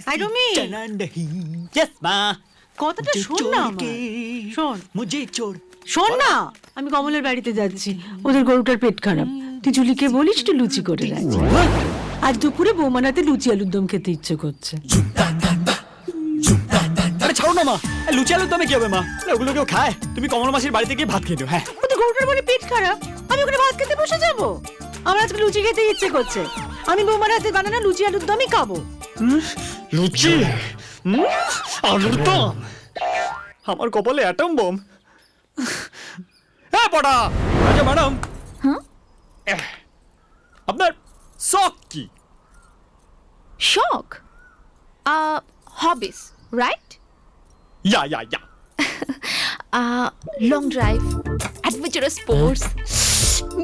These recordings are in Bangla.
হাই রুমি, Yes, মা। কথাটা শোন না আমার। শোন মুঝে চোর। শোন না, আমি কমলের বাড়িতে যাচ্ছি, ওদের গরুটার পেট খারাপ। তুই জুলিকে বলিস একটু লুচি করে রাখছি। আজ দুপুরে বৌমানাতে লুচি আলুর দম খেতে ইচ্ছে করছে। আরে ছাড়ো না মা, লুচি আলুর দমে কি হবে মা? ওগুলো কেউ খায়? তুমি কমল মাসির বাড়িতে গিয়ে ভাত খেয়ে নিও। হ্যাঁ, ওদের গরুটার বলে পেট খারাপ, আমি ওখানে ভাত খেতে বসে যাবো? আমার আজকে লুচি খেতে ইচ্ছে করছে, আমি বৌমার হাতে বানানো লুচি আলুর দমই খাবো। লুচি আলুর দম, আমার কপালে অ্যাটম বোম। হ্যাঁ পড়া। আচ্ছা ম্যাডাম, আপনার শখ কি? শখ? Hobbies, right? ইয়া Long drive, adventurous sports,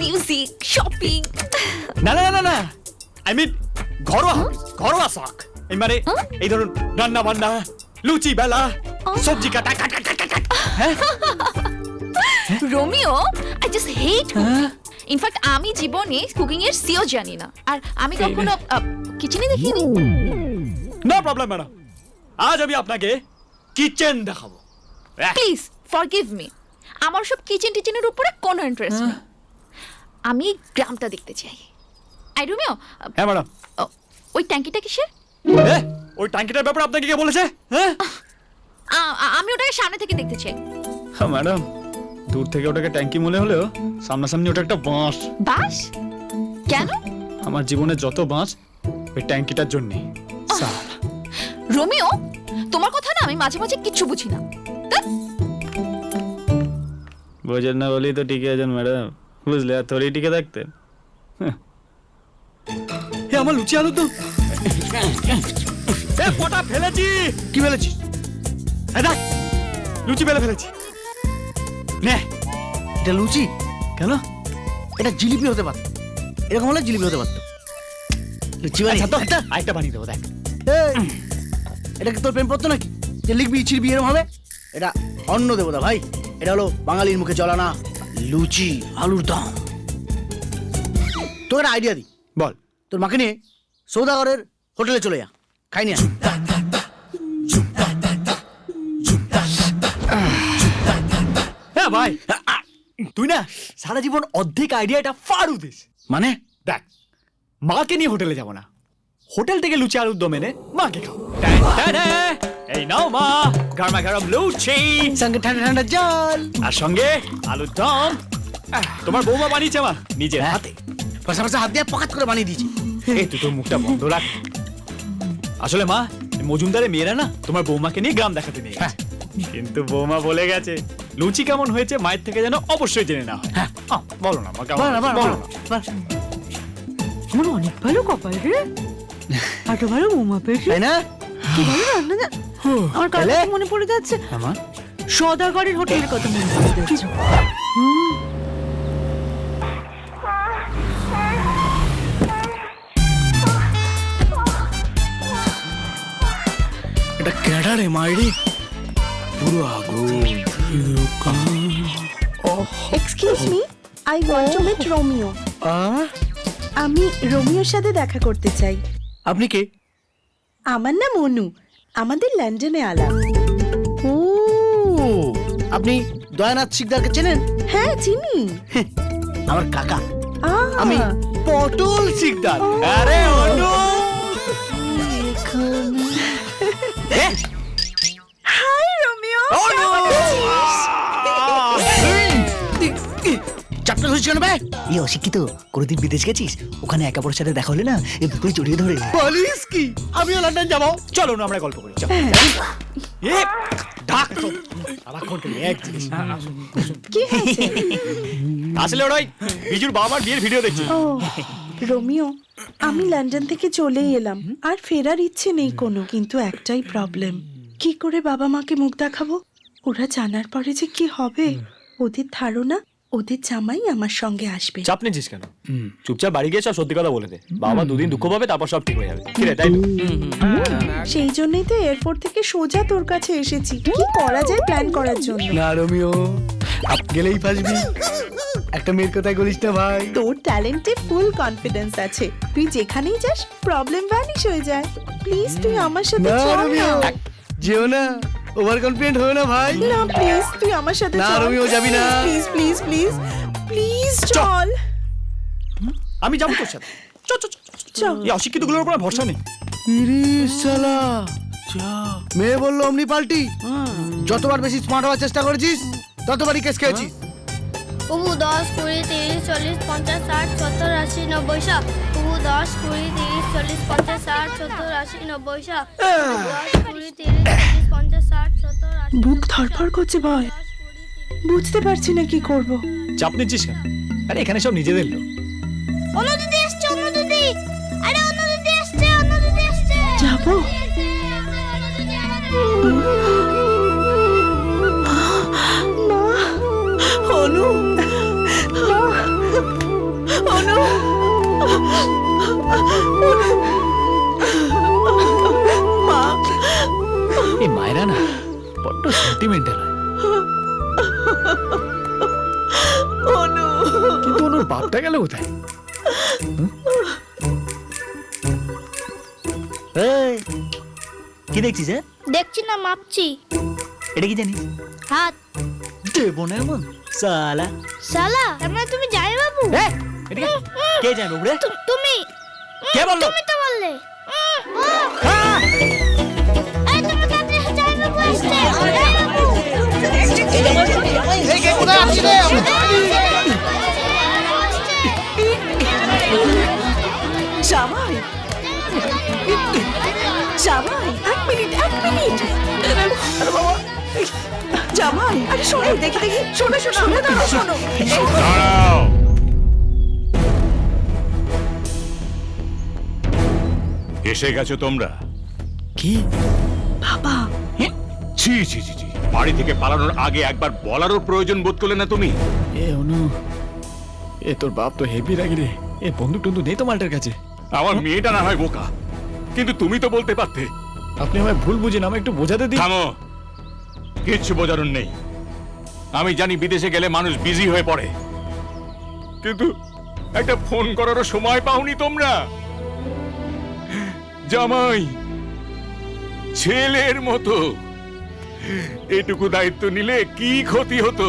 music, shopping. না না না না, আই মিন ঘরোয়া hobbies, ঘরোয়া শখ। এই মানে এই ধরুন রান্না বান্না, লুচি বেলা, সবজি কাটা। Romeo, I just hate cooking. In fact, আমি জীবনে কুকিং এর সিও জানি না, আর আমি কখনো কিচেনে দেখিনি। নো প্রবলেম ম্যাডাম, আজ আমি আপনাকে কিচেন দেখাবো। প্লিজ ফরগিভ মি, আমার সব কিচেনের উপরে কোনো ইন্টারেস্ট নেই। আমি গ্রামটা দেখতে চাই। আই রোমিও, হ্যাঁ ম্যাডাম। ওই ট্যাঙ্কিটা কিসের? ওই ট্যাঙ্কিটার ব্যাপারে আপনাকে কে বলেছে? হ্যাঁ আমি ওটাকে সামনে থেকে দেখতে চাই। হ্যাঁ ম্যাডাম, দূর থেকে ওটাকে ট্যাঙ্কি মনে হলেও সামনাসামনি ওটা একটা বাঁশ। বাস? কেন? আমার জীবনে যত বাঁশ ওই ট্যাঙ্কিটার জন্যে। রোমিও, তোমার কথা না আমি মাঝে মাঝে কিচ্ছু বুঝি না। বোঝেন না বলেই তো টিকে আছেন ম্যাডাম, বুঝলে? আর থোড়ি টিকে থাকতেন। আমার লুচি আলু তো কটা ফেলেছি। কি ফেলেছি? দেখ, লুচি ফেলেছি। নে, এটা লুচি কেন? এটা জিলিপি হতে পারত, এরকম হলে জিলিপি হতে পারত। লুচি আচ্ছা তো একটা আরেকটা বানিয়ে দেবো। দেখ, এটা কি তোর প্রেমপত্র নাকি যে লিখবি ছিড়বি এরকম হবে? এটা অন্ন দেবতা ভাই, এটা হলো বাঙালির মুখে চলা না লুচি আলুর দম। তোর আইডিয়া দি, বল। তোর মাকে নিয়ে সৌদাগরের হোটেলে চলে যা, খাই নিয়ে হ্যাঁ ভাই, তুই না সারা জীবন অর্ধেক আইডিয়াটা ফাড়ু দিস। মানে দেখ, মাকে নিয়ে হোটেলে যাব না, হোটেল থেকে লুচি আলুর দম এনে মাকে খাও। এই নাও মা, গরমা গরম লুচি, সঙ্গে ঠান্ডা ঠান্ডা জল, আর সঙ্গে আলুর দম। তোমার বৌমা বানিয়েছে মা নিজের হাতে, পাশাপাশি হাত দিয়ে পকাত করে বানিয়ে দিয়েছি। এই তুই তোর মুখটা বন্ধ রাখ। আসলে মা, মজুমদারের মেয়েরা না তোমার বৌমাকে নিয়ে গ্রাম দেখাতে নিয়ে গেছে, কিন্তু বৌমা বলে গেছে লুচি কেমন হয়েছে মায়ের থেকে যেন অবশ্যই জেনে না হয়। বলো না মা, কেমন হয়েছে? বলো না। আমার অনেক ভালো কপাল রে, এত ভালো বৌমা পেয়েছি। তাই না? কি ভালো রান্না। আমার কাছে মনে পড়ে যাচ্ছে আমার সদাগরের হোটেলের কথা মনে পড়ে যাচ্ছে। এটা কেডা রে মাইরি? পুরো আগুন। Excuse me, I want to meet Romeo. আমি রোমিওর সাথে দেখা করতে চাই। আপনি কে? আমার নাম অনু, আমাদের লন্ডনে আলাপ। ও, আপনি দয়ানাথ শিকদারকে চেনেন? হ্যাঁ চিনি। আমার কাকা। আহ, আমি পটল শিকদার। আরে অনু, হাই রোমিও। চাপটা ধরিস কেন ভাই? এই অশিক্ষিত, কোনোদিন বিদেশ গেছিস? ওখানে একা পরের সাথে দেখা হলে না এই বুকে জড়িয়ে ধরে। বলিস কি? আমিও লন্ডন যাবো। চলো না আমরা গল্প করি। চল। এ ডাক তো আবার এক জিনিস। কি হয়েছে? আসলে ওরাই বিজুর বাবার বিয়ের ভিডিও দেখছি। ও রোমিও, আমি লন্ডন থেকে চলেই এলাম, আর ফেরার ইচ্ছে নেই কোনো। কিন্তু একটাই প্রবলেম, কি করে বাবা মাকে মুখ দেখাবো? ওরা জানার পরে যে কি হবে? ওদের ধারণা ওদের জামাই আমার সঙ্গে আসবে। চাপ নিচ্ছিস কেন? চুপচাপ বাড়ি গিয়ে সব সত্যি কথা বলে দে। বাবা দুদিন দুঃখ পাবে, তারপর সব ঠিক হয়ে যাবে। কি রে, তাই তো? সেই জন্যই তো এয়ারপোর্ট থেকে সোজা তোর কাছে এসেছি, কি করা যায় প্ল্যান করার জন্য। না রোমিও, আপ গেলেই ফাসবি। একটা মেয়ের কথাই বলিস না ভাই। তোর ট্যালেন্টে ফুল কনফিডেন্স আছে, তুই যেখানেই যাস প্রবলেম ভ্যানিশ হয়ে যায়। প্লিজ তুই আমার সাথে না চল রোমিও, না। যেও না, ওভার কনফিডেন্ট হয়ে না ভাই। না প্লিজ তুই আমার সাথে না, চল। রোমিও, যাবি না। প্লিজ প্লিজ প্লিজ প্লিজ চল। আমি যাবো তোর সাথে। চল। এই অশিক্ষিত গুলোর উপর আর ভরসা নেই। ইরিস শালা, মেয়ে বললো অমনি পাল্টি। যতবার বেশি স্মার্ট হওয়ার চেষ্টা করেছিস ততবারই কেস খেয়েছিস। প্রভু 10, 20, 30, 40, 50, 60, 70, 80, 90 সব। প্রভু 10, 20, 30, 40, 50, 60, 70, 80, 90 সব। 10, 20, 30, 40, 50, 60, 70, 80, বুক ধড়ফড় করছে ভয়, বুঝতে পারছি না কি করব। চাপ নিচ্ছিস কেন? আরে এখানে সব নিজেদের লোক। অন্য দিদি এসছে, অন্য দিদি। আরে অন্য দিদি এসছে, অন্য দিদি এসছে। যাবো? মা, অনু, মা, অনু, মা। এই মায়েরা না বড্ড সেন্টিমেন্টাল হয়। অনু, কিন্তু ওর বাপটা গেল কোথায়? এই, কি দেখছিস? হ্যাঁ, দেখছি না, মাপছি। এটা কি জানিস? হাত। দেবো না এমন সালা। শালা, আমরা তুমি যাই বাবু। এই, এটা কি? কে জানবে রে? তুমি কে বললো? তুমি তো বললে। আরে তুমি কাছে যাই বাবু এসছে। জামাই, জামাই, এক মিনিট, এক মিনিট। আরে বাবা, জামাই, আরে শোনো, দেখি দেখি, শোনো শোনো, শোনো দাঁড়াও, শোনো। দাঁড়াও। এসে গেছো তোমরা? কি? বাবা, ছি ছি ছি ছি, বাড়ি থেকে পালানোর আগে একবার বলারও প্রয়োজন বোধ করলে না তুমি? এ অনু, এ তোর বাপ তো হেভি রাগি রে। এ বন্দুক টন্দুক নেই তো মালটার কাছে। আমার মেয়েটা না হয় বোকা, কিন্তু তুমি তো বলতে পারতে। আপনি আমায় ভুল বুঝেন, আমায় একটু বোঝাতে দিন। থামো, কিচ্ছু বোঝানোর নেই। আমি জানি বিদেশে গেলে মানুষ বিজি হয়ে পড়ে, কিন্তু একটা ফোন করারও সময় পাওনি তোমরা। জামাই, ছেলের মতো এটুকু দায়িত্ব নিলে কি ক্ষতি হতো?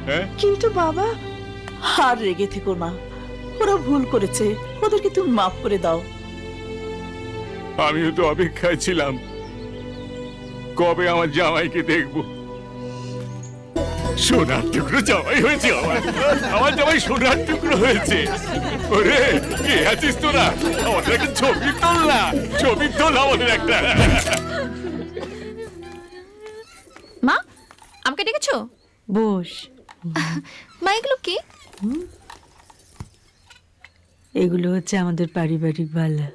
হ্যাঁ, কিন্তু বাবা, আর রেগে থেকো না, ওরা ভুল করেছে, ওদেরকে তুমি মাফ করে দাও। আমিও তো অপেক্ষায় ছিলাম কবে আমার জামাইকে দেখবো। সোনার টুকরো জামাই হয়েছে আমার, আমার জামাই সোনার টুকরো হয়েছে। ওরে, কে আছিস তোরা? আমাদের একটা ছবি তোল না, ছবি তোল আমাদের একটা। মা, আমাকে ডেকেছো? বস। মা, এগুলো কি? এগুলো হচ্ছে আমাদের পারিবারিক বালা।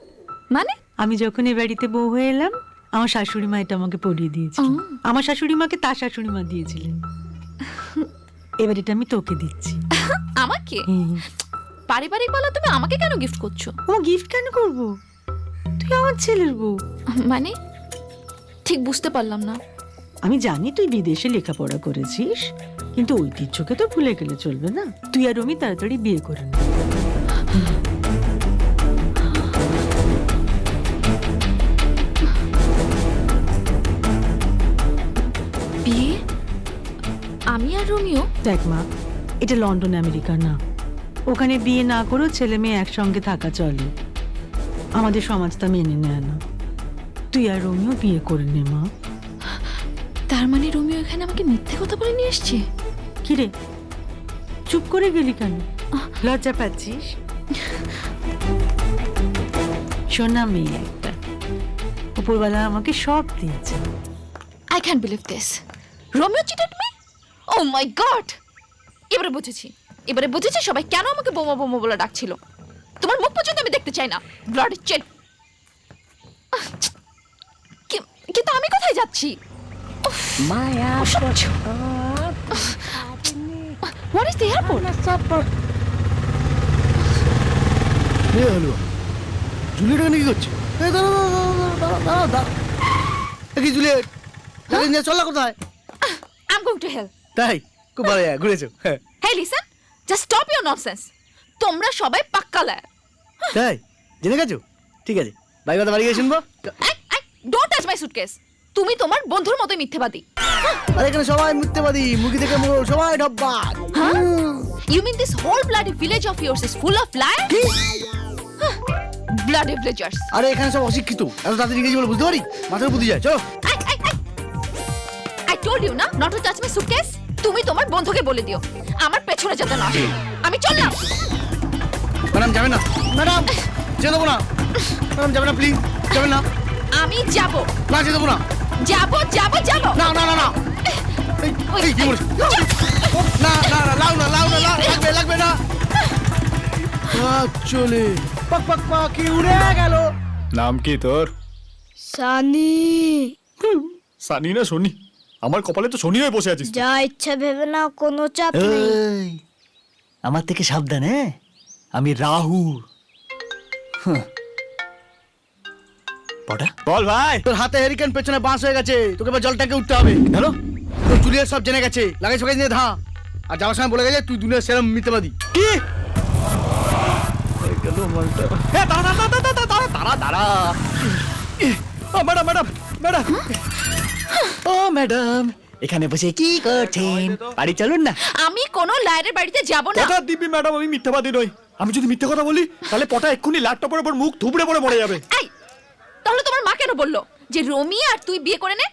মানে? আমি যখন এই বাড়িতে বউ হয়ে এলাম, আমার শাশুড়ি মা এটা আমাকে পরিয়ে দিয়েছিল। আমার শাশুড়ি মাকে তার শাশুড়ি মা দিয়েছিলেন। এবার এটা আমি তোকে দিচ্ছি। আমাকে? পারিবারিক বলা তুমি আমাকে কেন গিফট করছো? ও গিফট কেন করব? তুই আমার ছেলের বউ। মানে ঠিক বুঝতে পারলাম না। আমি জানি তুই বিদেশে লেখাপড়া করেছিস, কিন্তু ঐতিহ্যকে তো ভুলে গেলে চলবে না। তুই আর রমি তাড়াতাড়ি বিয়ে করে নে। বিয়ে? আমি আর রোমিও? দেখ মা, এটা লন্ডন আমেরিকা না। ওখানে বিয়ে না করেও ছেলে মেয়ে একসঙ্গে থাকা চলে। আমাদের সমাজ তা মেনে নেয় না। তুই আর রোমিও বিয়ে করে নে মা। তার মানে রোমিও এখানে আমাকে মিথ্যে কথা বলে নিয়ে এসছে? কিরে, চুপ করে গেলি কেন? লজ্জা পাচ্ছিস? সোনা মেয়ে একটা, উপরওয়ালা আমাকে সব দিয়েছে। I can't believe this. Romeo cheated me? Oh my God! এবারে বুঝেছি সবাই কেন আমাকে বোমা বোমা বলে ডাকছিল। তোমার মুখ পর্যন্ত আমি দেখতে চাই না। ব্লাড চেট। কিন্তু আমি কোথায় যাচ্ছি? মায়া, হোয়াট ইজ দ্য এয়ারপোর্ট? এ হলো, জুলিয়েট এখানে কি করছে? এই দাঁড়া দাঁড়া দাঁড়া দাঁড়া। কি জুলিয়েট, গাড়ি নিয়ে চল না কোথায়? I am going to hell. তাই খুব ভালো, ঘুরেছো। Hey, listen. Just stop your nonsense. তোমরা সবাই পাক্কা লায়ার। তাই জেনে গেছো? ঠিক আছে, বাড়ি কথা বাড়ি গিয়ে শুনবো। Don't touch my suitcase. তুমি তোমার বন্ধুর মতোই মিথ্যেবাদী। আর এখানে সবাই মিথ্যেবাদী, মুখি থেকে মোড়, সবাই ঢব্বাক। You mean this whole bloody village of yours is full of liars? Bloody villagers. আরে এখানে সব অশিক্ষিত, এত তাড়াতাড়ি ইংরেজি বলে বুঝতে পারি? মাথায় বুদ্ধি যায়, চলো। I told you না not to touch my suitcase. তুমি তোমার বন্ধুকে বলে দিও আমার পেছনে যেতে না আসে। আমি চললাম। ম্যাডাম যাবেন না, ম্যাডাম যেতে দেবো না, ম্যাডাম যাবেন না প্লিজ, যাবেন না। আমি যাব না যেতে দেবো না, যাব যাব যাব। না না না না। এই কি বলছিস? না না না, লাও না লাও না, লাগবে লাগবে না। চলে পাক পাক পাখি উড়ে গেল। নাম কি তোর? সানি, সানি না শনি? আমার কপালে তো শনি হয়ে বসে আছিস তুই। যা ইচ্ছা ভেবে না, কোনো চাপ নেই। এই, আমার থেকে সাবধান, হ্যাঁ? আমি রাহু। বড়া বল ভাই। তোর হাতে হেরিকেন, পেছনে বাঁশ হয়ে গেছে, তোকে এবার জলটাকে উঠতে হবে। হ্যালো, তোর চুলিয়ে সব জেনে গেছে, লাগাই সবাই নিয়ে ধা। আর যাওয়ার সময় বলে গেছে তুই দুনিয়ার সেরম মিথ্যাবাদী। কি গেল মালটা? হ্যাঁ, দাঁড়া দাঁড়া দাঁড়া দাঁড়া দাঁড়া দাঁড়া। ম্যাডাম ম্যাডাম ম্যাডাম, ও ম্যাডাম, এখানে বসে কি করছেন? বাড়ি চলুন না। আমি কোনো লায়ারের বাড়িতে যাব না। কথা দিবি ম্যাডাম, আমি মিথ্যাবাদী নই। আমি যদি মিথ্যা কথা বলি তাহলে পটা এক্ষুনি ল্যাপটপের উপর মুখ থুবড়ে পড়ে মরে যাবে। এই তাহলে তোমার মা কেন বললো যে রমি আর তুই বিয়ে করে নে?